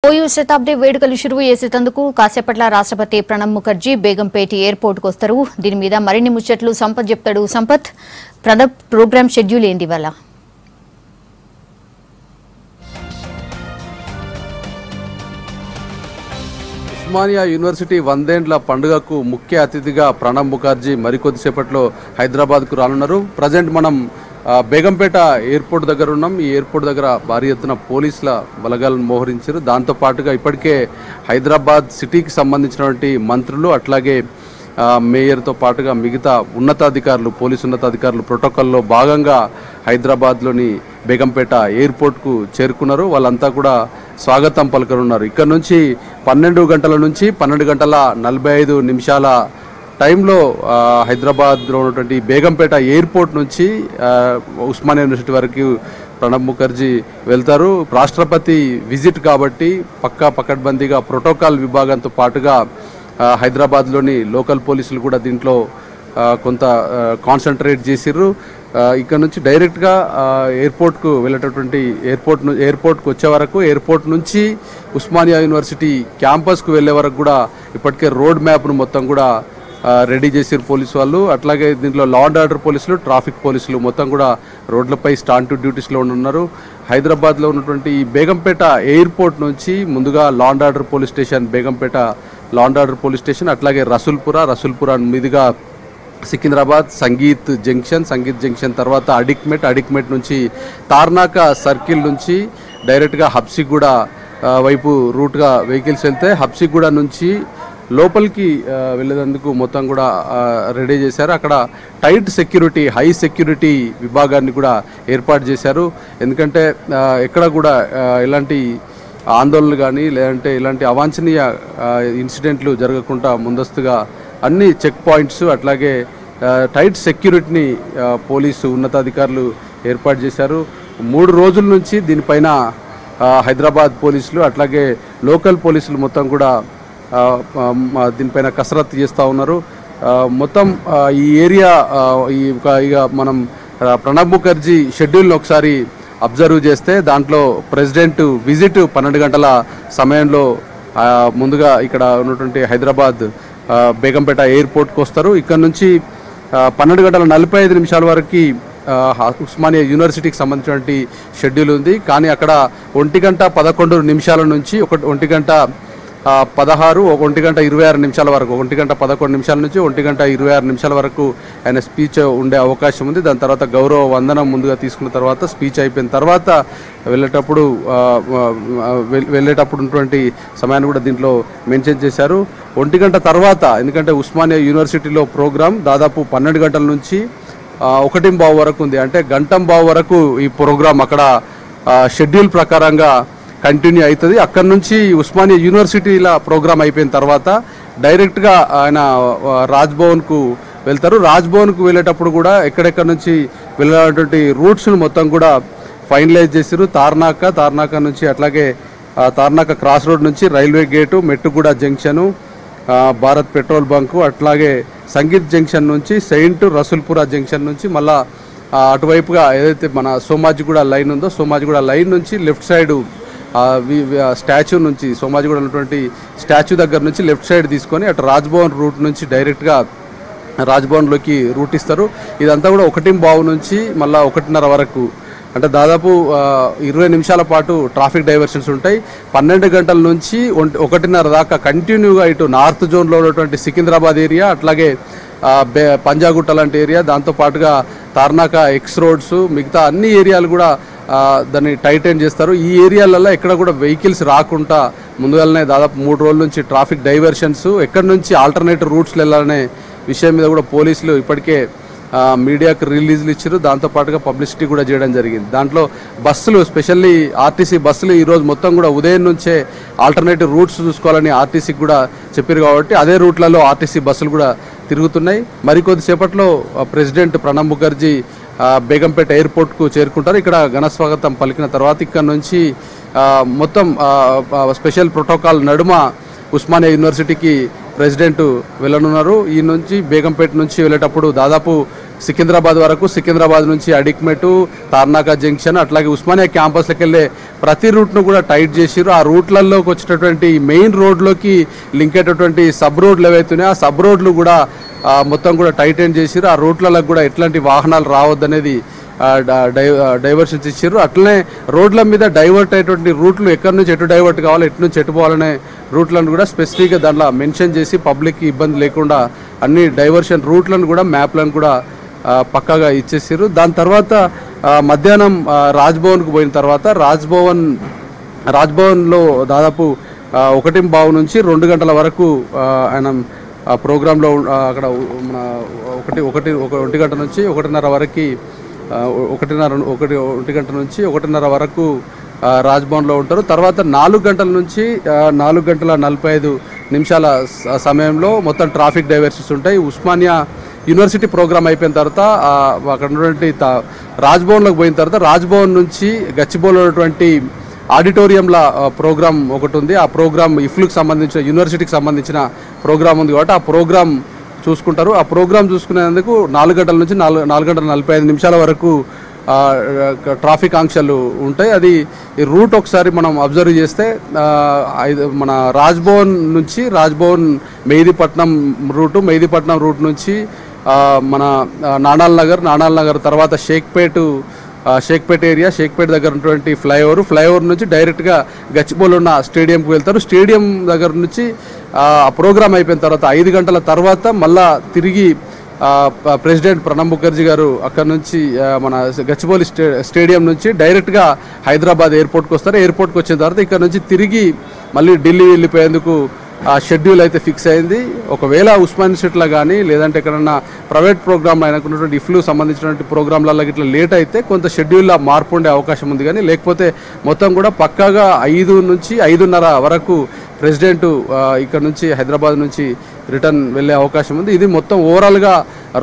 OU శతాబ్ది వేడుకలు షురువు చేసేందుకు కాసేపట్ల రాష్ట్రపతి ప్రణబ్ ముఖర్జీ బేగంపేట ఎయిర్పోర్ట్ కు వస్తారు. దీని మీద మరిన్ని ముచ్చట్లు సంపత్ చెప్తాడు. సంపత్, ప్రణబ్ ప్రోగ్రామ్ షెడ్యూల్ ఏంది ఇవాళ? ఉస్మానియా యూనివర్సిటీ 100 ఏళ్ల పండుగకు ముఖ్య అతిథిగా ప్రణబ్ ముఖర్జీ మరికొద్దిసేపట్లో హైదరాబాద్కు రానున్నారు. ప్రజెంట్ మనం బేగంపేట ఎయిర్పోర్ట్ దగ్గర ఉన్నాం. ఈ ఎయిర్పోర్ట్ దగ్గర భారీ ఎత్తున పోలీసుల బలగాలను మోహరించారు. దాంతోపాటుగా ఇప్పటికే హైదరాబాద్ సిటీకి సంబంధించినటువంటి మంత్రులు అట్లాగే మేయర్తో పాటుగా మిగతా ఉన్నతాధికారులు, పోలీసు ఉన్నతాధికారులు ప్రోటోకాల్లో భాగంగా హైదరాబాద్లోని బేగంపేట ఎయిర్పోర్ట్కు చేరుకున్నారు. వాళ్ళంతా కూడా స్వాగతం పలకనున్నారు. ఇక్కడ నుంచి 12 గంటల నుంచి 12 గంటల 45 నిమిషాల టైంలో హైదరాబాద్లో ఉన్నటువంటి బేగంపేట ఎయిర్పోర్ట్ నుంచి ఉస్మానియా యూనివర్సిటీ వరకు ప్రణబ్ ముఖర్జీ వెళ్తారు. రాష్ట్రపతి విజిట్ కాబట్టి పకడ్బందీగా ప్రోటోకాల్ విభాగంతో పాటుగా హైదరాబాద్లోని లోకల్ పోలీసులు కూడా దీంట్లో కొంత కాన్సన్ట్రేట్ చేసిర్రు. ఇక్కడ నుంచి డైరెక్ట్గా ఎయిర్పోర్ట్కు వెళ్ళేటటువంటి ఎయిర్పోర్ట్కు వచ్చే వరకు, ఎయిర్పోర్ట్ నుంచి ఉస్మానియా యూనివర్సిటీ క్యాంపస్కు వెళ్ళే వరకు కూడా ఇప్పటికే రోడ్ మ్యాప్ను మొత్తం కూడా రెడీ చేసిరు పోలీసు వాళ్ళు. అట్లాగే దీంట్లో లా అండ్ ఆర్డర్ పోలీసులు, ట్రాఫిక్ పోలీసులు మొత్తం కూడా రోడ్లపై స్టాండ్ టు డ్యూటీస్లో ఉన్నారు. హైదరాబాద్లో ఉన్నటువంటి ఈ బేగంపేట ఎయిర్పోర్ట్ నుంచి ముందుగా law and order police station, Begumpet law and order police station, అట్లాగే రసూల్పురా మీదుగా సికింద్రాబాద్ సంగీత్ జంక్షన్ తర్వాత అడిక్మెట్ నుంచి తార్నాక సర్కిల్ నుంచి డైరెక్ట్గా హబ్సిగూడ వైపు రూట్గా వెహికల్స్ వెళ్తే హబ్సిగూడ నుంచి లోపలికి వెళ్ళేందుకు మొత్తం కూడా రెడీ చేశారు. అక్కడ టైట్ సెక్యూరిటీ, హై సెక్యూరిటీ విభాగాన్ని కూడా ఏర్పాటు చేశారు. ఎందుకంటే ఎక్కడ కూడా ఇలాంటి ఆందోళనలు కానీ లేదంటే ఇలాంటి అవాంఛనీయ ఇన్సిడెంట్లు జరగకుండా ముందస్తుగా అన్ని చెక్ పాయింట్స్ అట్లాగే టైట్ సెక్యూరిటీని పోలీసు ఉన్నతాధికారులు ఏర్పాటు చేశారు. 3 రోజుల నుంచి దీనిపైన హైదరాబాద్ పోలీసులు అట్లాగే లోకల్ పోలీసులు మొత్తం కూడా దీనిపైన కసరత్తు చేస్తూ ఉన్నారు. మొత్తం ఈ ఏరియా ఇక మనం ప్రణబ్ ముఖర్జీ షెడ్యూల్ని ఒకసారి అబ్జర్వ్ చేస్తే దాంట్లో ప్రెసిడెంట్ విజిట్ 12 గంటల సమయంలో ముందుగా ఇక్కడ ఉన్నటువంటి హైదరాబాద్ బేగంపేట ఎయిర్పోర్ట్కి వస్తారు. ఇక్కడ నుంచి 12 గంటల 45 నిమిషాల వరకు ఉస్మానియా యూనివర్సిటీకి సంబంధించినటువంటి షెడ్యూల్ ఉంది. కానీ అక్కడ 1 గంట 11 నిమిషాల నుంచి 1 గంట 16, 1 గంట 26 నిమిషాల వరకు, 1 గంట 11 నిమిషాల నుంచి 1 గంట 26 నిమిషాల వరకు ఆయన స్పీచ్ ఉండే అవకాశం ఉంది. దాని తర్వాత గౌరవ వందనం ముందుగా తీసుకున్న తర్వాత స్పీచ్ అయిపోయిన తర్వాత వెళ్ళేటప్పుడు ఉన్నటువంటి సమయాన్ని కూడా దీంట్లో మెన్షన్ చేశారు. 1 గంట తర్వాత, ఎందుకంటే ఉస్మానియా యూనివర్సిటీలో ప్రోగ్రాం దాదాపు 12 గంటల నుంచి 1:15 వరకు ఉంది. అంటే 1:15 వరకు ఈ ప్రోగ్రాం అక్కడ షెడ్యూల్ ప్రకారంగా కంటిన్యూ అవుతుంది. అక్కడ నుంచి ఉస్మానియా యూనివర్సిటీల ప్రోగ్రామ్ అయిపోయిన తర్వాత డైరెక్ట్గా ఆయన రాజ్భవన్కు వెళ్తారు. రాజ్భవన్కు వెళ్ళేటప్పుడు కూడా ఎక్కడెక్కడ నుంచి వెళ్ళేటువంటి రూట్స్ను మొత్తం కూడా ఫైనలైజ్ చేశారు. తార్నాక నుంచి అట్లాగే తార్నాక క్రాస్ రోడ్ నుంచి railway gate, Mettuguda junction, Bharat petrol bunk, అట్లాగే సంగీత్ జంక్షన్ నుంచి సెయింట్ రసూల్పురా జంక్షన్ నుంచి మళ్ళా అటువైపుగా ఏదైతే మన సోమాజిగూడ లైన్ ఉందో సోమాజిగూడ లైన్ నుంచి లెఫ్ట్ సైడ్ స్టాచ్యూ నుంచి సోమాజిగూడ ఉన్నటువంటి స్టాచ్యూ దగ్గర నుంచి లెఫ్ట్ సైడ్ తీసుకొని అటు రాజ్భవన్ రూట్ నుంచి డైరెక్ట్గా రాజ్భవన్లోకి రూట్ ఇస్తారు. ఇదంతా కూడా 1:15 నుంచి మళ్ళీ 1:30 వరకు, అంటే దాదాపు 20 నిమిషాల పాటు ట్రాఫిక్ డైవర్షన్స్ ఉంటాయి. 12 గంటల నుంచి 1:30 దాకా కంటిన్యూగా ఇటు నార్త్ జోన్లో ఉన్నటువంటి సికింద్రాబాద్ ఏరియా అట్లాగే పంజాగుట్ట లాంటి ఏరియా, దాంతోపాటుగా తార్నాక ఎక్స్ రోడ్స్, మిగతా అన్ని ఏరియాలు కూడా దాన్ని టైటైన్ చేస్తారు. ఈ ఏరియాలలో ఎక్కడ కూడా వెహికల్స్ రాకుండా ముందుగానే దాదాపు 3 రోజుల నుంచి ట్రాఫిక్ డైవర్షన్స్, ఎక్కడి నుంచి ఆల్టర్నేటివ్ రూట్స్లో వెళ్ళాలనే విషయం మీద కూడా పోలీసులు ఇప్పటికే మీడియాకు రిలీజ్లు ఇచ్చారు. దాంతోపాటుగా పబ్లిసిటీ కూడా చేయడం జరిగింది. దాంట్లో బస్సులు, స్పెషల్లీ ఆర్టీసీ బస్సులు ఈరోజు మొత్తం కూడా ఉదయం నుంచే ఆల్టర్నేటివ్ రూట్స్ చూసుకోవాలని ఆర్టీసీకి కూడా చెప్పారు. కాబట్టి అదే రూట్లలో ఆర్టీసీ బస్సులు కూడా తిరుగుతున్నాయి. మరికొద్దిసేపట్లో ప్రెసిడెంట్ ప్రణబ్ ముఖర్జీ బేగంపేట ఎయిర్పోర్ట్కు చేరుకుంటారు. ఇక్కడ ఘన స్వాగతం పలికిన తర్వాత ఇక్కడ నుంచి మొత్తం స్పెషల్ ప్రోటోకాల్ నడుమ ఉస్మానియా యూనివర్సిటీకి ప్రెసిడెంట్ వెళ్ళనున్నారు. ఈ నుంచి బేగంపేట నుంచి వెళ్ళేటప్పుడు దాదాపు సికింద్రాబాద్ వరకు, సికింద్రాబాద్ నుంచి అడిక్మెట్, తార్నాక జంక్షన్, అట్లాగే ఉస్మానియా క్యాంపస్లకు వెళ్ళే ప్రతి రూట్ను కూడా టైట్ చేసిరు. ఆ రూట్లలోకి వచ్చేటటువంటి మెయిన్ రోడ్లోకి లింక్ అయ్యేటటువంటి సబ్ రోడ్లు ఏవైతున్నాయో ఆ సబ్ రోడ్లు కూడా మొత్తం కూడా టైటైన్ చేసిరు. ఆ రూట్లలో కూడా ఎట్లాంటి వాహనాలు రావద్దనేది డైవర్షన్స్ ఇచ్చారు. అట్లనే రోడ్ల మీద డైవర్ట్ అయ్యేటువంటి రూట్లు ఎక్కడి నుంచి ఎటు డైవర్ట్ కావాలి, ఎటు నుంచి ఎటు పోవాలనే రూట్లను కూడా స్పెసిఫిక్గా దాంట్లో మెన్షన్ చేసి పబ్లిక్కి ఇబ్బంది లేకుండా అన్ని డైవర్షన్ రూట్లను కూడా మ్యాప్లను కూడా పక్కాగా ఇచ్చేసారు. దాని తర్వాత మధ్యాహ్నం రాజ్భవన్కు పోయిన తర్వాత రాజ్భవన్లో దాదాపు 1:15 నుంచి 2 గంటల వరకు ఆయన ప్రోగ్రాంలో అక్కడ మన 1 గంట నుంచి 1:30 వరకు 1 గంట నుంచి 1:30 వరకు రాజ్భవన్లో ఉంటారు. తర్వాత 4 గంటల నుంచి 4 గంటల 45 నిమిషాల సమయంలో మొత్తం ట్రాఫిక్ డైవర్షన్స్ ఉంటాయి. ఉస్మానియా యూనివర్సిటీ ప్రోగ్రామ్ అయిపోయిన తర్వాత అక్కడ ఉన్నటువంటి రాజ్భవన్లోకి పోయిన తర్వాత రాజ్భవన్ నుంచి గచ్చిబౌలిలో ఉన్నటువంటి ఆడిటోరియంల ప్రోగ్రామ్ ఒకటి ఉంది. ఆ ప్రోగ్రామ్ ఇఫ్లుకి సంబంధించిన యూనివర్సిటీకి సంబంధించిన ప్రోగ్రామ్ ఉంది కాబట్టి ఆ ప్రోగ్రామ్ చూసుకుంటారు. ఆ ప్రోగ్రామ్ చూసుకునేందుకు 4 గంటల నుంచి 4 గంటల 45 నిమిషాల వరకు ట్రాఫిక్ ఆంక్షలు ఉంటాయి. అది రూట్ ఒకసారి మనం అబ్జర్వ్ చేస్తే మన రాజ్భవన్ మెహదీపట్నం రూట్ నుంచి మన నానాల్ నగర్ తర్వాత షేక్పేట్ ఏరియా, షేక్పేట్ దగ్గర ఉన్నటువంటి ఫ్లైఓవర్ నుంచి డైరెక్ట్గా గచ్చిబౌలి ఉన్న స్టేడియంకి వెళ్తారు. స్టేడియం దగ్గర నుంచి ప్రోగ్రామ్ అయిపోయిన తర్వాత 5 గంటల తర్వాత మళ్ళా తిరిగి ప్రెసిడెంట్ ప్రణబ్ ముఖర్జీ గారు అక్కడ నుంచి మన గచ్చిబౌలి స్టేడియం నుంచి డైరెక్ట్గా హైదరాబాద్ ఎయిర్పోర్ట్కి వస్తారు. ఎయిర్పోర్ట్కి వచ్చిన తర్వాత ఇక్కడ నుంచి తిరిగి మళ్ళీ ఢిల్లీ వెళ్ళిపోయేందుకు ఆ షెడ్యూల్ అయితే ఫిక్స్ అయింది. ఒకవేళ ఉస్మాన్ యూనివర్సిటీలో కానీ లేదంటే ఎక్కడన్నా ప్రైవేట్ ప్రోగ్రాంలు అయినటువంటి ఇఫ్లు సంబంధించినటువంటి ప్రోగ్రాంలలో ఇట్లా లేట్ అయితే కొంత షెడ్యూల్లో మార్పు ఉండే అవకాశం ఉంది. కానీ లేకపోతే మొత్తం కూడా పక్కాగా 5 నుంచి 5:30 వరకు ప్రెసిడెంట్ ఇక్కడ నుంచి హైదరాబాద్ నుంచి రిటర్న్ వెళ్ళే అవకాశం ఉంది. ఇది మొత్తం ఓవరాల్గా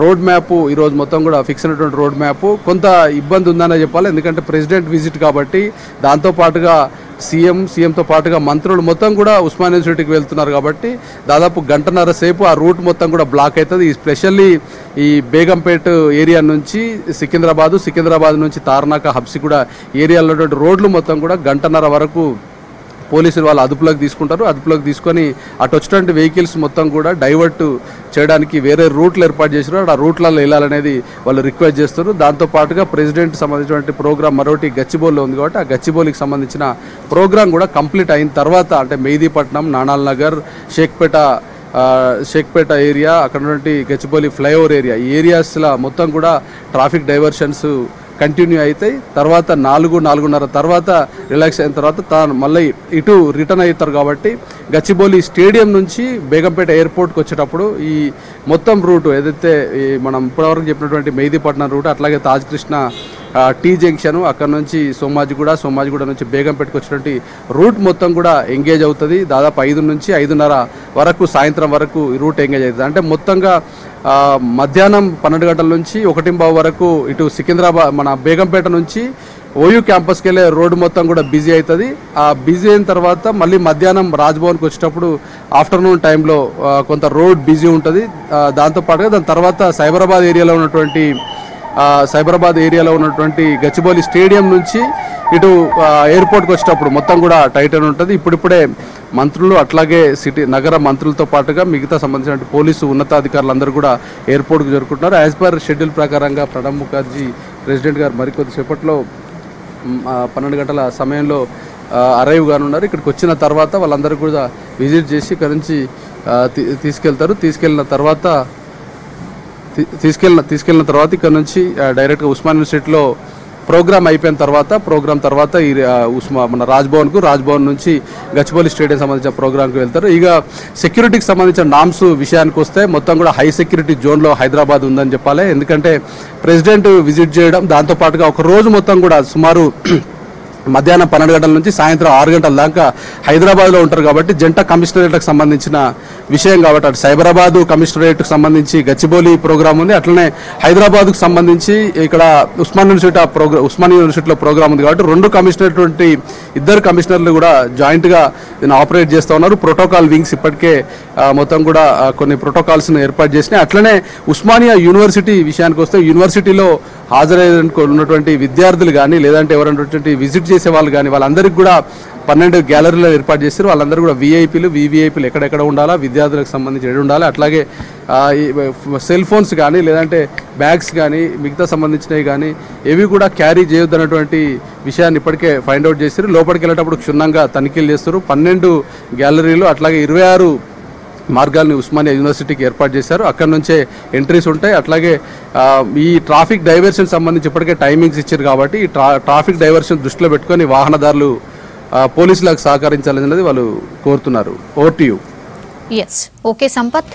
రోడ్ మ్యాప్ ఈరోజు మొత్తం కూడా ఫిక్స్ అయినటువంటి రోడ్ మ్యాప్. కొంత ఇబ్బంది ఉందనే చెప్పాలి, ఎందుకంటే ప్రెసిడెంట్ విజిట్ కాబట్టి దాంతోపాటుగా సీఎంతో పాటుగా మంత్రులు మొత్తం కూడా ఉస్మాన్ యూనివర్సిటీకి వెళ్తున్నారు కాబట్టి దాదాపు 1.5 గంటల సేపు ఆ రూట్ మొత్తం కూడా బ్లాక్ అవుతుంది. స్పెషల్లీ ఈ బేగంపేట్ ఏరియా నుంచి సికింద్రాబాద్ నుంచి తార్నాక హబ్సిగూడ ఏరియాలో ఉన్నటువంటి రోడ్లు మొత్తం కూడా 1.5 గంటల వరకు పోలీసులు వాళ్ళు అదుపులోకి తీసుకుంటారు. అదుపులోకి తీసుకొని అటు వచ్చినటువంటి వెహికల్స్ మొత్తం కూడా డైవర్ట్ చేయడానికి వేరే రూట్లు ఏర్పాటు చేసినారు. ఆ రూట్లలో వెళ్ళాలనేది వాళ్ళు రిక్వెస్ట్ చేస్తారు. దాంతోపాటుగా ప్రెసిడెంట్ సంబంధించినటువంటి ప్రోగ్రామ్ మరొకటి గచ్చిబౌలిలో ఉంది కాబట్టి ఆ గచ్చిబౌలికి సంబంధించిన ప్రోగ్రామ్ కూడా కంప్లీట్ అయిన తర్వాత అంటే మెహదీపట్నం, నానాల్ నగర్, షేక్పేట ఏరియా, అక్కడ ఉన్నటువంటి గచ్చిబౌలి ఫ్లైఓవర్ ఏరియా ఈ ఏరియాస్లో మొత్తం కూడా ట్రాఫిక్ డైవర్షన్స్ కంటిన్యూ అవుతాయి. తర్వాత 4:30 తర్వాత రిలాక్స్ అయిన తర్వాత మళ్ళీ ఇటు రిటర్న్ అవుతారు. కాబట్టి గచ్చిబౌలి స్టేడియం నుంచి బేగంపేట ఎయిర్పోర్ట్కి వచ్చేటప్పుడు ఈ మొత్తం రూటు ఏదైతే మనం ఇప్పటివరకు చెప్పినటువంటి మెహదీపట్నం రూట్, అట్లాగే తాజ్ కృష్ణ టీ జంక్షన్, అక్కడ నుంచి సోమాజిగూడ నుంచి బేగంపేటకు వచ్చినటువంటి రూట్ మొత్తం కూడా ఎంగేజ్ అవుతుంది. దాదాపు 5 నుంచి 5:30 వరకు సాయంత్రం వరకు ఈ రూట్ ఎంగేజ్ అవుతుంది. అంటే మొత్తంగా మధ్యాహ్నం 12 గంటల నుంచి 1:15 వరకు ఇటు సికింద్రాబాద్ మన బేగంపేట నుంచి ఓయూ క్యాంపస్కి వెళ్ళే రోడ్డు మొత్తం కూడా బిజీ అవుతుంది. ఆ బిజీ అయిన తర్వాత మళ్ళీ మధ్యాహ్నం రాజ్భవన్కి వచ్చేటప్పుడు ఆఫ్టర్నూన్ టైంలో కొంత రోడ్ బిజీ ఉంటుంది. దాంతోపాటుగా దాని తర్వాత సైబరాబాద్ ఏరియాలో ఉన్నటువంటి గచ్చిబౌలి స్టేడియం నుంచి ఇటు ఎయిర్పోర్ట్కి వచ్చేటప్పుడు మొత్తం కూడా టైటన్ ఉంటుంది. ఇప్పుడిప్పుడే మంత్రులు అట్లాగే నగర మంత్రులతో పాటుగా మిగతా సంబంధించిన పోలీసు ఉన్నతాధికారులందరూ కూడా ఎయిర్పోర్ట్కి జరుపుకుంటున్నారు. యాజ్ పర్ షెడ్యూల్ ప్రకారంగా ప్రణబ్ ముఖర్జీ ప్రెసిడెంట్ గారు మరికొద్ది సేపట్లో 12 గంటల సమయంలో అరైవ్ కానున్నారు. ఇక్కడికి వచ్చిన తర్వాత వాళ్ళందరూ కూడా విజిట్ చేసి ఇక్కడ నుంచి తీసుకెళ్తారు. తీసుకెళ్ళిన తర్వాత ఇక్కడ నుంచి డైరెక్ట్గా ఉస్మాన్ యూనివర్సిటీలో ప్రోగ్రామ్ అయిపోయిన తర్వాత ఈ మన రాజ్భవన్ నుంచి గచ్చిబౌలి స్టేడియం సంబంధించిన ప్రోగ్రామ్కి వెళ్తారు. ఇక సెక్యూరిటీకి సంబంధించిన నామ్స్ విషయానికి వస్తే మొత్తం కూడా హై సెక్యూరిటీ జోన్లో హైదరాబాద్ ఉందని చెప్పాలి. ఎందుకంటే ప్రెసిడెంట్ విజిట్ చేయడం దాంతోపాటుగా ఒక రోజు మొత్తం కూడా సుమారు మధ్యాహ్నం 12 గంటల నుంచి సాయంత్రం 6 గంటల దాకా హైదరాబాద్లో ఉంటారు కాబట్టి జంట కమిషనరేట్లకు సంబంధించిన విషయం కాబట్టి అటు సైబరాబాద్ కమిషనరేట్కు సంబంధించి గచ్చిబౌలి ప్రోగ్రామ్ ఉంది, అట్లనే హైదరాబాద్కు సంబంధించి ఇక్కడ ఉస్మానియా యూనివర్సిటీలో ప్రోగ్రామ్ ఉంది కాబట్టి రెండు కమిషనర్ ఇద్దరు కమిషనర్లు కూడా జాయింట్గా దీన్ని ఆపరేట్ చేస్తూ ఉన్నారు. ప్రోటోకాల్ వింగ్స్ ఇప్పటికే మొత్తం కూడా కొన్ని ప్రోటోకాల్స్ను ఏర్పాటు చేసినాయి. అట్లనే ఉస్మానియా యూనివర్సిటీ విషయానికి వస్తే యూనివర్సిటీలో హాజరైనటువంటి విద్యార్థులు కానీ లేదంటే ఎవరైనటువంటి విజిట్ చేసే వాళ్ళు కానీ వాళ్ళందరికీ కూడా 12 గ్యాలరీలు ఏర్పాటు చేస్తారు. వాళ్ళందరూ కూడా విఐపీలు వివిఐపీలు ఎక్కడెక్కడ ఉండాలా, విద్యార్థులకు సంబంధించి ఎక్కడ ఉండాలి, అట్లాగే సెల్ ఫోన్స్ కానీ లేదంటే బ్యాగ్స్ కానీ మిగతా సంబంధించినవి కానీ ఏవి కూడా క్యారీ చేయొద్దన్నటువంటి విషయాన్ని ఇప్పటికే ఫైండ్ అవుట్ చేస్తారు. లోపలికి వెళ్ళేటప్పుడు క్షుణ్ణంగా తనిఖీలు చేస్తారు. 12 గ్యాలరీలు అట్లాగే 26 మార్గాల్ని ఉస్మానియా యూనివర్సిటీకి ఏర్పాటు చేశారు. అక్కడ నుంచే ఎంట్రీస్ ఉంటాయి. అట్లాగే ఈ ట్రాఫిక్ డైవర్షన్ సంబంధించి ఇప్పటికే టైమింగ్స్ ఇచ్చారు కాబట్టి ఈ ట్రాఫిక్ డైవర్షన్ దృష్టిలో పెట్టుకొని వాహనదారులు పోలీసులకు సహకరించాలనేది వాళ్ళు కోరుతున్నారు. Over to you. Okay Sampath.